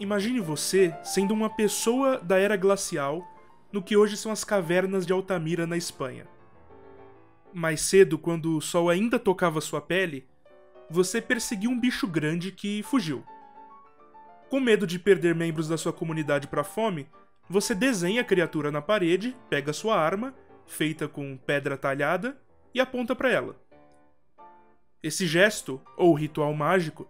Imagine você sendo uma pessoa da era glacial no que hoje são as cavernas de Altamira, na Espanha. Mais cedo, quando o sol ainda tocava sua pele, você perseguiu um bicho grande que fugiu. Com medo de perder membros da sua comunidade para a fome, você desenha a criatura na parede, pega sua arma, feita com pedra talhada, e aponta para ela. Esse gesto, ou ritual mágico,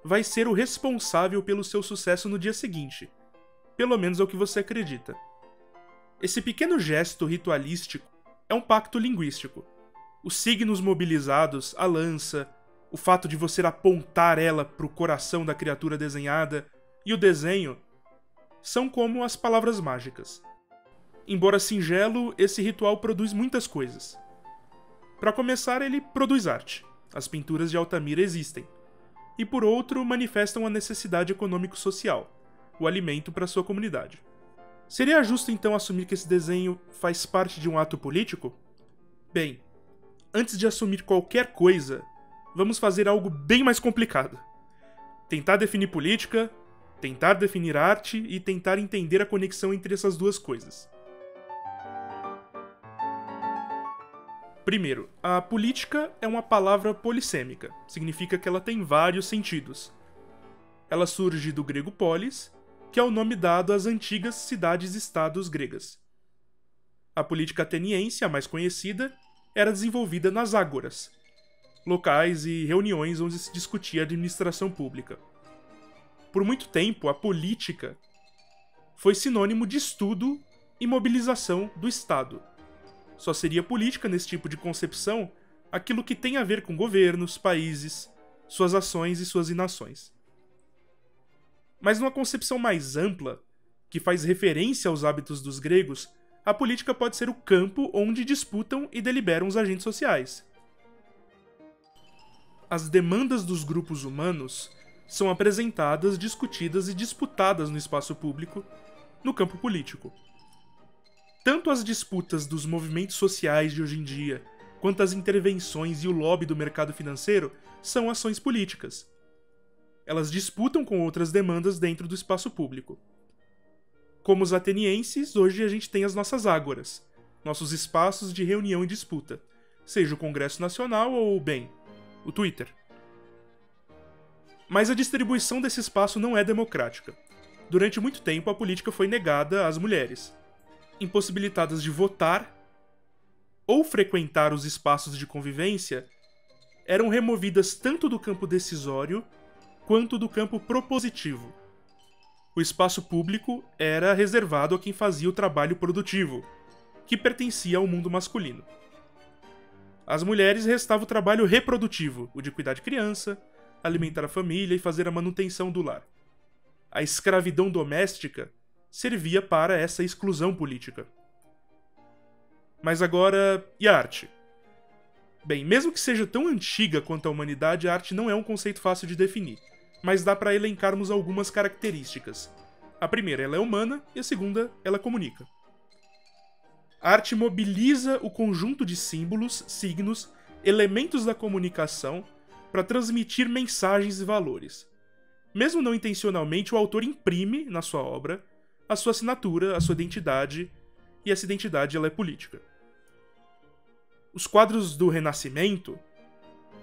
vai ser o responsável pelo seu sucesso no dia seguinte. Pelo menos é o que você acredita. Esse pequeno gesto ritualístico é um pacto linguístico. Os signos mobilizados, a lança, o fato de você apontar ela para o coração da criatura desenhada e o desenho são como as palavras mágicas. Embora singelo, esse ritual produz muitas coisas. Para começar, ele produz arte. As pinturas de Altamira existem. E por outro, manifestam a necessidade econômico-social, o alimento para sua comunidade. Seria justo então assumir que esse desenho faz parte de um ato político? Bem, antes de assumir qualquer coisa, vamos fazer algo bem mais complicado. Tentar definir política, tentar definir arte e tentar entender a conexão entre essas duas coisas. Primeiro, a política é uma palavra polissêmica, significa que ela tem vários sentidos. Ela surge do grego polis, que é o nome dado às antigas cidades-estados gregas. A política ateniense, a mais conhecida, era desenvolvida nas ágoras, locais e reuniões onde se discutia a administração pública. Por muito tempo, a política foi sinônimo de estudo e mobilização do Estado. Só seria política nesse tipo de concepção aquilo que tem a ver com governos, países, suas ações e suas inações. Mas numa concepção mais ampla, que faz referência aos hábitos dos gregos, a política pode ser o campo onde disputam e deliberam os agentes sociais. As demandas dos grupos humanos são apresentadas, discutidas e disputadas no espaço público, no campo político. Tanto as disputas dos movimentos sociais de hoje em dia, quanto as intervenções e o lobby do mercado financeiro são ações políticas. Elas disputam com outras demandas dentro do espaço público. Como os atenienses, hoje a gente tem as nossas ágoras, nossos espaços de reunião e disputa, seja o Congresso Nacional ou, bem, o Twitter. Mas a distribuição desse espaço não é democrática. Durante muito tempo, a política foi negada às mulheres, impossibilitadas de votar ou frequentar os espaços de convivência, eram removidas tanto do campo decisório quanto do campo propositivo. O espaço público era reservado a quem fazia o trabalho produtivo, que pertencia ao mundo masculino. Às mulheres restava o trabalho reprodutivo, o de cuidar de criança, alimentar a família e fazer a manutenção do lar. A escravidão doméstica servia para essa exclusão política. Mas agora, e a arte? Bem, mesmo que seja tão antiga quanto a humanidade, a arte não é um conceito fácil de definir, mas dá para elencarmos algumas características. A primeira, ela é humana, e a segunda, ela comunica. A arte mobiliza o conjunto de símbolos, signos, elementos da comunicação para transmitir mensagens e valores. Mesmo não intencionalmente, o autor imprime, na sua obra, a sua assinatura, a sua identidade, e essa identidade ela é política. Os quadros do Renascimento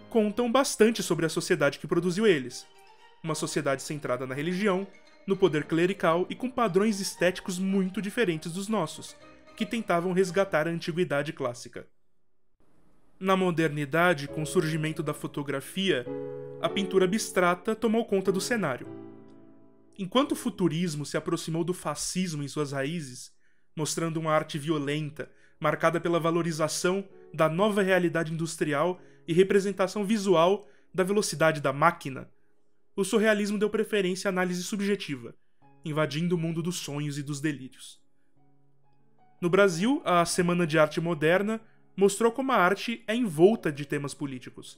contam bastante sobre a sociedade que produziu eles. Uma sociedade centrada na religião, no poder clerical e com padrões estéticos muito diferentes dos nossos, que tentavam resgatar a antiguidade clássica. Na modernidade, com o surgimento da fotografia, a pintura abstrata tomou conta do cenário. Enquanto o futurismo se aproximou do fascismo em suas raízes, mostrando uma arte violenta, marcada pela valorização da nova realidade industrial e representação visual da velocidade da máquina, o surrealismo deu preferência à análise subjetiva, invadindo o mundo dos sonhos e dos delírios. No Brasil, a Semana de Arte Moderna mostrou como a arte é envolta de temas políticos.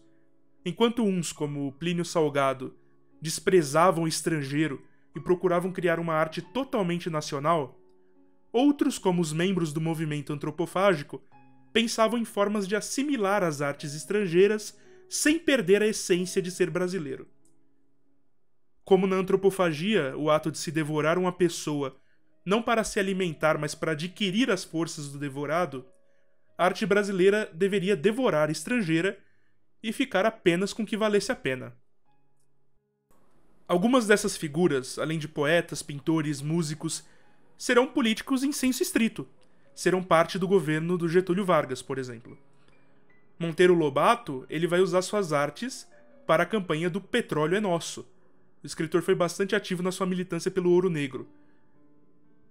Enquanto uns, como Plínio Salgado, desprezavam o estrangeiro e procuravam criar uma arte totalmente nacional, outros, como os membros do movimento antropofágico, pensavam em formas de assimilar as artes estrangeiras sem perder a essência de ser brasileiro. Como na antropofagia, o ato de se devorar uma pessoa não para se alimentar, mas para adquirir as forças do devorado, a arte brasileira deveria devorar a estrangeira e ficar apenas com o que valesse a pena. Algumas dessas figuras, além de poetas, pintores, músicos, serão políticos em senso estrito. Serão parte do governo do Getúlio Vargas, por exemplo. Monteiro Lobato, ele vai usar suas artes para a campanha do Petróleo é Nosso. O escritor foi bastante ativo na sua militância pelo Ouro Negro.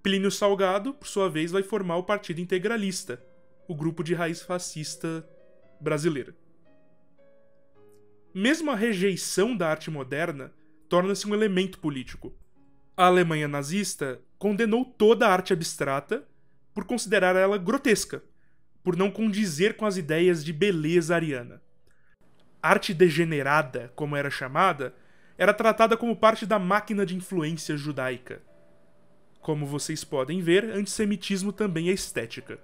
Plínio Salgado, por sua vez, vai formar o Partido Integralista, o grupo de raiz fascista brasileira. Mesmo a rejeição da arte moderna torna-se um elemento político. A Alemanha nazista condenou toda a arte abstrata por considerar ela grotesca, por não condizer com as ideias de beleza ariana. Arte degenerada, como era chamada, era tratada como parte da máquina de influência judaica. Como vocês podem ver, antissemitismo também é estética.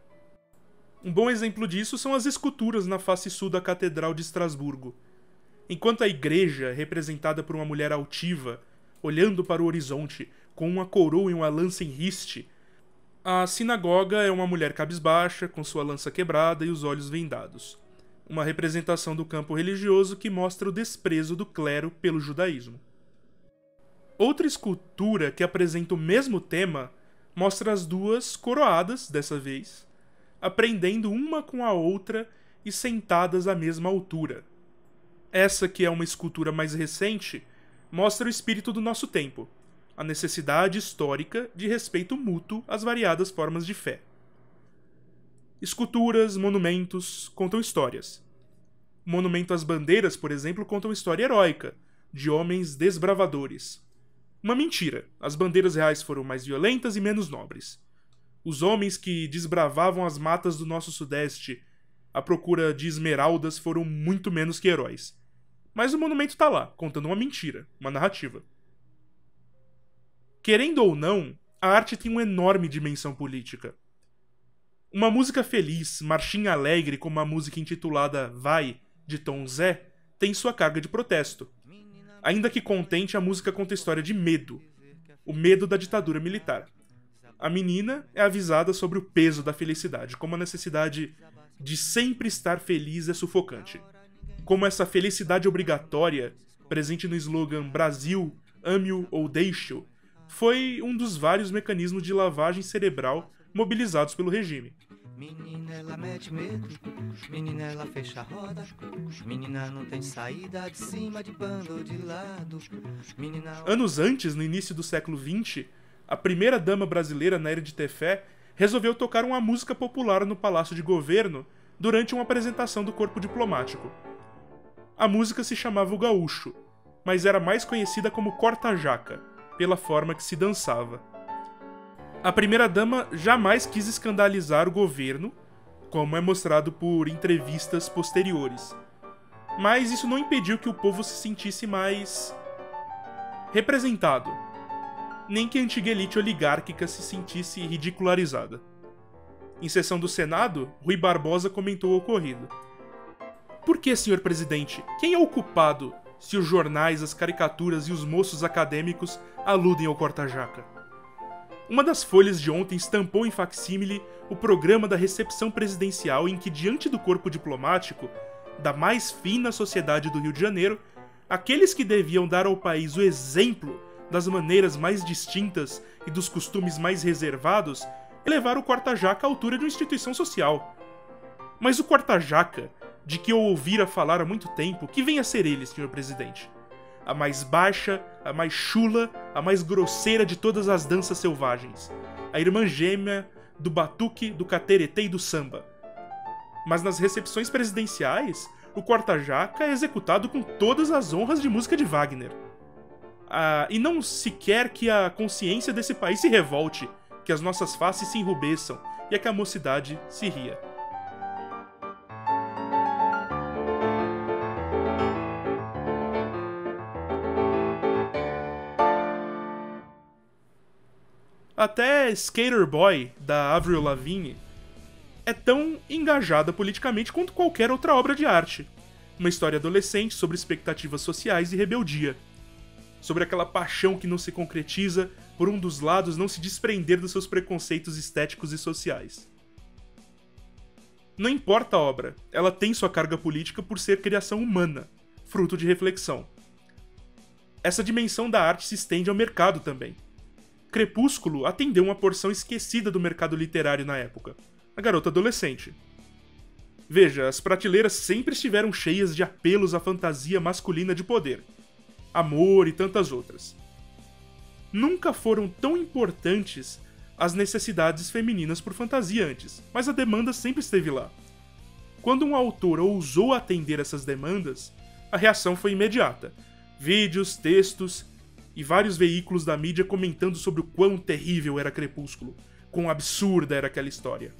Um bom exemplo disso são as esculturas na face sul da Catedral de Estrasburgo. Enquanto a igreja, representada por uma mulher altiva, olhando para o horizonte, com uma coroa e uma lança em riste, a sinagoga é uma mulher cabisbaixa, com sua lança quebrada e os olhos vendados. Uma representação do campo religioso que mostra o desprezo do clero pelo judaísmo. Outra escultura que apresenta o mesmo tema mostra as duas coroadas, dessa vez, aprendendo uma com a outra e sentadas à mesma altura. Essa, que é uma escultura mais recente, mostra o espírito do nosso tempo, a necessidade histórica de respeito mútuo às variadas formas de fé. Esculturas, monumentos, contam histórias. O monumento às bandeiras, por exemplo, conta uma história heróica, de homens desbravadores. Uma mentira, as bandeiras reais foram mais violentas e menos nobres. Os homens que desbravavam as matas do nosso sudeste à procura de esmeraldas foram muito menos que heróis. Mas o monumento tá lá, contando uma mentira, uma narrativa. Querendo ou não, a arte tem uma enorme dimensão política. Uma música feliz, marchinha alegre, como a música intitulada Vai, de Tom Zé, tem sua carga de protesto. Ainda que contente, a música conta a história de medo. O medo da ditadura militar. A menina é avisada sobre o peso da felicidade, como a necessidade de sempre estar feliz é sufocante. Como essa felicidade obrigatória, presente no slogan Brasil, ame-o ou deixe-o, foi um dos vários mecanismos de lavagem cerebral mobilizados pelo regime. Menina, ela mete medo, menina, ela fecha a roda, menina não tem saída de cima, de bando ou de lado, menina... Anos antes, no início do século XX, a primeira dama brasileira, Nair de Tefé, resolveu tocar uma música popular no Palácio de Governo durante uma apresentação do corpo diplomático. A música se chamava O Gaúcho, mas era mais conhecida como Corta-Jaca, pela forma que se dançava. A primeira-dama jamais quis escandalizar o governo, como é mostrado por entrevistas posteriores. Mas isso não impediu que o povo se sentisse mais representado, nem que a antiga elite oligárquica se sentisse ridicularizada. Em sessão do Senado, Rui Barbosa comentou o ocorrido. Por que, senhor presidente? Quem é o culpado se os jornais, as caricaturas e os moços acadêmicos aludem ao corta-jaca? Uma das folhas de ontem estampou em facsímile o programa da recepção presidencial em que, diante do corpo diplomático, da mais fina sociedade do Rio de Janeiro, aqueles que deviam dar ao país o exemplo das maneiras mais distintas e dos costumes mais reservados, elevaram o corta-jaca à altura de uma instituição social. Mas o corta-jaca, de que eu ouvira falar há muito tempo, que vem a ser ele, senhor presidente? A mais baixa, a mais chula, a mais grosseira de todas as danças selvagens. A irmã gêmea do batuque, do cateretê e do samba. Mas nas recepções presidenciais, o corta-jaca é executado com todas as honras de música de Wagner. E não se quer que a consciência desse país se revolte, que as nossas faces se enrubeçam e que a mocidade se ria. Até Skater Boy, da Avril Lavigne, é tão engajada politicamente quanto qualquer outra obra de arte. Uma história adolescente sobre expectativas sociais e rebeldia. sobre aquela paixão que não se concretiza por um dos lados não se desprender dos seus preconceitos estéticos e sociais. Não importa a obra, ela tem sua carga política por ser criação humana, fruto de reflexão. Essa dimensão da arte se estende ao mercado também. Crepúsculo atendeu uma porção esquecida do mercado literário na época, a garota adolescente. Veja, as prateleiras sempre estiveram cheias de apelos à fantasia masculina de poder, amor e tantas outras. Nunca foram tão importantes as necessidades femininas por fantasia antes, mas a demanda sempre esteve lá. Quando um autor ousou atender essas demandas, a reação foi imediata. Vídeos, textos e vários veículos da mídia comentando sobre o quão terrível era Crepúsculo, quão absurda era aquela história.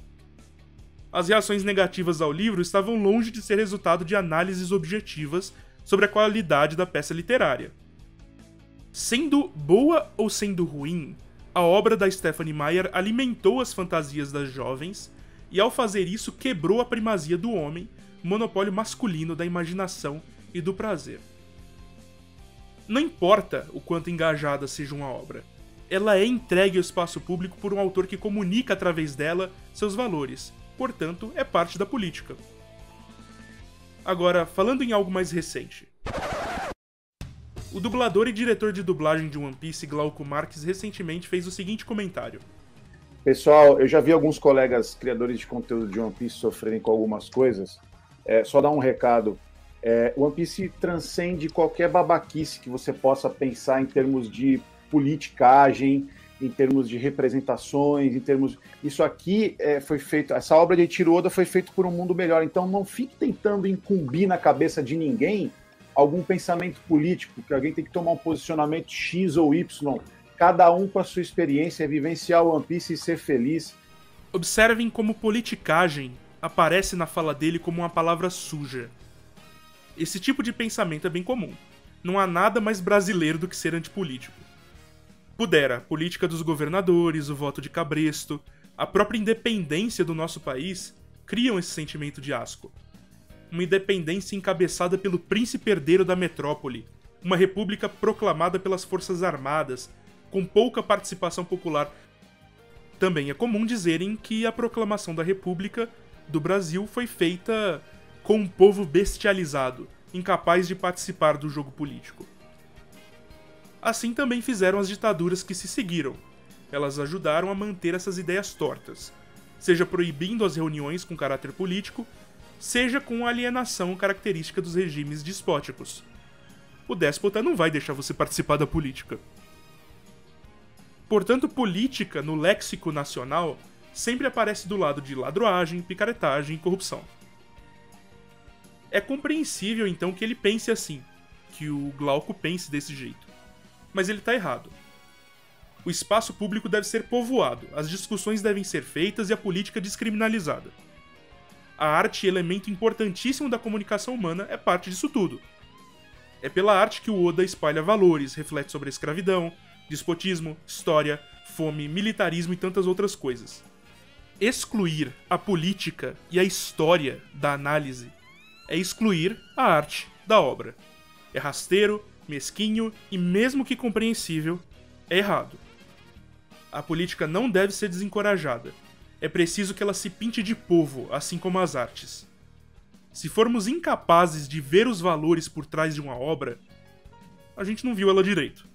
As reações negativas ao livro estavam longe de ser resultado de análises objetivas sobre a qualidade da peça literária. Sendo boa ou sendo ruim, a obra da Stephenie Meyer alimentou as fantasias das jovens e, ao fazer isso, quebrou a primazia do homem, o monopólio masculino da imaginação e do prazer. Não importa o quanto engajada seja uma obra, ela é entregue ao espaço público por um autor que comunica através dela seus valores, portanto, é parte da política. Agora, falando em algo mais recente. O dublador e diretor de dublagem de One Piece, Glauco Marques, recentemente fez o seguinte comentário. Pessoal, eu já vi alguns colegas criadores de conteúdo de One Piece sofrerem com algumas coisas. Só dar um recado. One Piece transcende qualquer babaquice que você possa pensar em termos de politicagem, em termos de representações, em termos... Isso aqui foi feito... Essa obra de Eiichiro Oda foi feita por um mundo melhor. Então não fique tentando incumbir na cabeça de ninguém algum pensamento político, que alguém tem que tomar um posicionamento X ou Y. Cada um com a sua experiência, vivenciar o One Piece e ser feliz. Observem como politicagem aparece na fala dele como uma palavra suja. Esse tipo de pensamento é bem comum. Não há nada mais brasileiro do que ser antipolítico. Pudera, a política dos governadores, o voto de cabresto, a própria independência do nosso país criam esse sentimento de asco. Uma independência encabeçada pelo príncipe herdeiro da metrópole, uma república proclamada pelas forças armadas, com pouca participação popular. Também é comum dizerem que a proclamação da República do Brasil foi feita com um povo bestializado, incapaz de participar do jogo político. Assim também fizeram as ditaduras que se seguiram. Elas ajudaram a manter essas ideias tortas, seja proibindo as reuniões com caráter político, seja com a alienação característica dos regimes despóticos. O déspota não vai deixar você participar da política. Portanto, política, no léxico nacional, sempre aparece do lado de ladroagem, picaretagem e corrupção. É compreensível, então, que ele pense assim, que o Glauco pense desse jeito. Mas ele tá errado. O espaço público deve ser povoado, as discussões devem ser feitas e a política descriminalizada. A arte, elemento importantíssimo da comunicação humana, é parte disso tudo. É pela arte que o Oda espalha valores, reflete sobre a escravidão, despotismo, história, fome, militarismo e tantas outras coisas. Excluir a política e a história da análise é excluir a arte da obra. É rasteiro, mesquinho e, mesmo que compreensível, é errado. A política não deve ser desencorajada. É preciso que ela se pinte de povo, assim como as artes. Se formos incapazes de ver os valores por trás de uma obra, a gente não viu ela direito.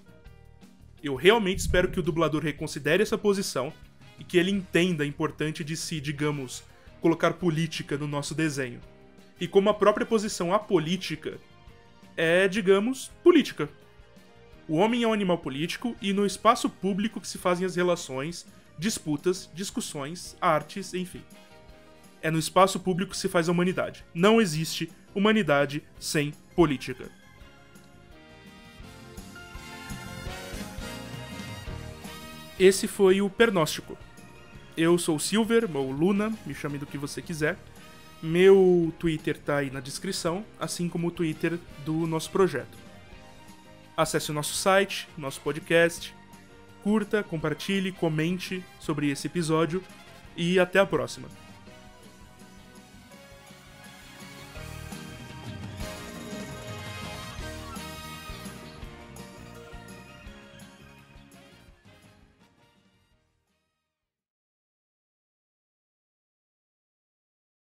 Eu realmente espero que o dublador reconsidere essa posição e que ele entenda a importância de se, digamos, colocar política no nosso desenho. E como a própria posição apolítica é, digamos, política. O homem é um animal político e no espaço público que se fazem as relações, disputas, discussões, artes, enfim. É no espaço público que se faz a humanidade. Não existe humanidade sem política. Esse foi o Pernóstico. Eu sou o Silver, ou Luna, me chame do que você quiser. Meu Twitter tá aí na descrição, assim como o Twitter do nosso projeto. Acesse o nosso site, nosso podcast, curta, compartilhe, comente sobre esse episódio e até a próxima.